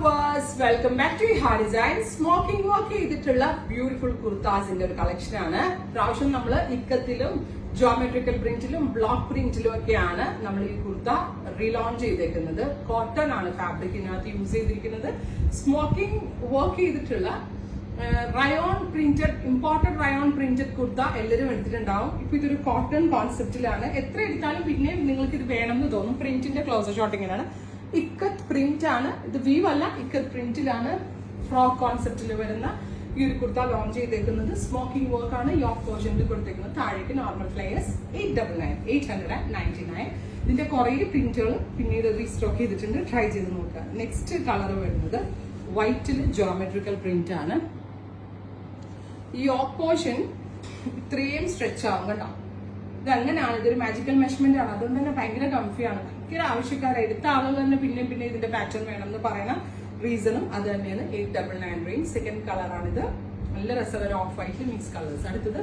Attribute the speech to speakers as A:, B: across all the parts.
A: viewers, welcome back to Ihar Design. Smoking work ചെയ്തിട്ടുള്ള beautiful കുർത്താസിന്റെ ഒരു collection ആണ്. പ്രാവശ്യം നമ്മൾ ഇക്കത്തിലും ജോമെട്രിക്കൽ പ്രിന്റിലും ബ്ലോക്ക് പ്രിന്റിലും ഒക്കെയാണ് നമ്മൾ ഈ കുർത്ത റീലോഞ്ച് ചെയ്തേക്കുന്നത്. കോട്ടൺ ആണ് ഫാബ്രിക്കിനകത്ത് യൂസ് ചെയ്തിരിക്കുന്നത്. സ്മോക്കിംഗ് വർക്ക് ചെയ്തിട്ടുള്ള rayon printed imported rayon printed kurta എല്ലാവരും എടുത്തിട്ടുണ്ടാവും. ഇപ്പൊ ഇതൊരു കോട്ടൺ കോൺസെപ്റ്റിലാണ്. എത്ര എടുത്താലും പിന്നെ നിങ്ങൾക്ക് ഇത് വേണമെന്ന് തോന്നും. പ്രിന്റിന്റെ ക്ലോസർ ഷോട്ടിങ്ങിനാണ്. ഇക്കത്ത് പ്രിന്റ് ആണ് ഇത്. വീവ് അല്ല, ഇക്കത്ത് പ്രിന്റിലാണ് ഫ്രോക്ക് കോൺസെപ്റ്റിൽ വരുന്ന ഈ ഒരു കുർത്ത ലോഞ്ച് ചെയ്തേക്കുന്നത്. സ്മോക്കിംഗ് വർക്ക് ആണ് യോക്ക് പോർഷനിൽ കൊടുത്തേക്കുന്നത്. താഴേക്ക് നോർമൽ ഫ്ലയേഴ്സ് 899. ഇതിന്റെ കുറെ പ്രിന്റുകൾ പിന്നീട് റീസ്റ്റോക്ക് ചെയ്തിട്ടുണ്ട്. ട്രൈ ചെയ്ത് നോക്കുക. നെക്സ്റ്റ് കളർ വരുന്നത് വൈറ്റിൽ ജോമെട്രിക്കൽ പ്രിന്റ് ആണ്. ഈ യോക്ക് പോർഷൻ ഇത്രയും സ്ട്രെച്ച് ആവും കേട്ടോ. ഇത് അങ്ങനെയാണ്, ഇതൊരു മാജിക്കൽ മെഷർമെന്റ് ആണ്. അതുകൊണ്ട് തന്നെ ഭയങ്കര കംഫിയാണ്. ഭയങ്കര ആവശ്യക്കാരെ എടുത്ത ആളുകൾ തന്നെ പിന്നെ ഇതിന്റെ പാറ്റേൺ വേണം എന്ന് പറയുന്ന റീസണും അത് തന്നെയാണ്. 899 റേഞ്ച്. സെക്കൻഡ് കളറാണിത്. നല്ല രസകര ഓഫ് വൈറ്റിൽ മിക്സ് കളേഴ്സ്. അടുത്തത്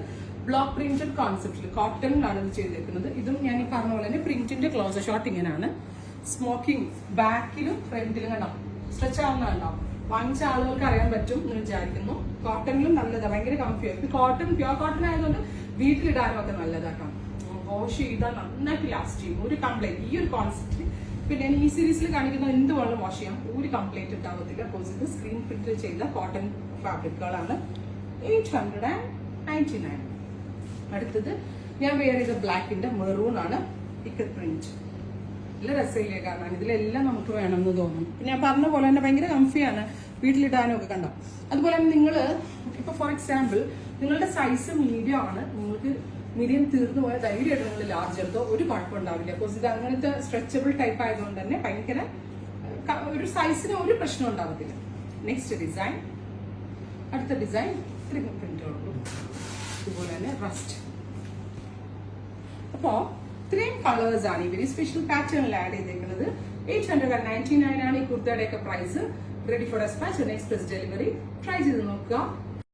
A: ബ്ലോക്ക് പ്രിന്റഡ് കോൺസെപ്റ്റിൽ കോട്ടണിലാണ് ഇത് ചെയ്തിരിക്കുന്നത്. ഇതും ഞാൻ ഈ പറഞ്ഞ പോലെ തന്നെ പ്രിന്റിന്റെ ക്ലോസർ ഷോട്ട് ഇങ്ങനെയാണ്. സ്മോക്കിംഗ് ബാക്കിലും ഫ്രണ്ടിലും കണ്ടോ സ്ട്രെച്ച് ആവുന്നതുണ്ടാവും. വാങ്ങിച്ച ആളുകൾക്ക് അറിയാൻ പറ്റും എന്ന് വിചാരിക്കുന്നു. കോട്ടണിലും നല്ലതാണ്, ഭയങ്കര കംഫിയാണ്. കോട്ടൺ പ്യുവർ കോട്ടൺ ആയതുകൊണ്ട് വീട്ടിലിടാനും ഒക്കെ നല്ലതാക്കാം. വാഷ് ചെയ്താൽ നന്നായിട്ട് ലാസ്റ്റ് ചെയ്യും. ഒരു കംപ്ലൈന്റ് ഈ ഒരു കോൺസെപ്റ്റ് പിന്നെ ഈ സീരീസിൽ കാണിക്കുന്ന എന്ത് വേണം വാഷ് ചെയ്യാം, ഒരു കംപ്ലൈന്റ് ഉണ്ടാവത്തില്ല. ഇത് സ്ക്രീൻ പ്രിന്റ് ചെയ്ത കോട്ടൺ ഫാബ്രിക്കുകളാണ്. 899. അടുത്തത് ഞാൻ വെയർ ചെയ്ത ബ്ലാക്കിന്റെ മെറൂൺ ആണ്. ഇക്കത്ത് പ്രിന്റ് നല്ല രസമില്ലേ, കാരണം ഇതിലെല്ലാം നമുക്ക് വേണമെന്ന് തോന്നും. പിന്നെ ഞാൻ പറഞ്ഞ പോലെ തന്നെ ഭയങ്കര കംഫിയാണ്, വീട്ടിലിടാനും ഒക്കെ കണ്ടോ. അതുപോലെ തന്നെ നിങ്ങൾ ഇപ്പൊ ഫോർ എക്സാമ്പിൾ നിങ്ങളുടെ സൈസ് മീഡിയം ആണ്, നിങ്ങൾക്ക് മീഡിയം തീർന്നു പോയ ധൈര്യമായിട്ട് നിങ്ങൾ ലാർജ് എടുത്തോ, ഒരു കുഴപ്പമുണ്ടാവില്ല. ബിക്കോസ് ഇത് അങ്ങനത്തെ സ്ട്രെച്ചബിൾ ടൈപ്പ് ആയതുകൊണ്ട് തന്നെ ഭയങ്കര ഒരു സൈസിന് ഒരു പ്രശ്നം ഉണ്ടാവത്തില്ല. നെക്സ്റ്റ് ഡിസൈൻ, അടുത്ത ഡിസൈൻ ഇത്രയും പ്രിന്റുള്ളൂ. ഇതുപോലെ തന്നെ റസ്റ്റ്. അപ്പോ ഇത്രയും കളേഴ്സ് ആണ് ഇവര് സ്പെഷ്യൽ പാറ്റേണിൽ ആഡ് ചെയ്തേക്കുന്നത്. 899 ആണ് ഈ കുർത്തയുടെ ഒക്കെ price. Ready for dispatch, express delivery. Try ചെയ്ത് നോക്കുക.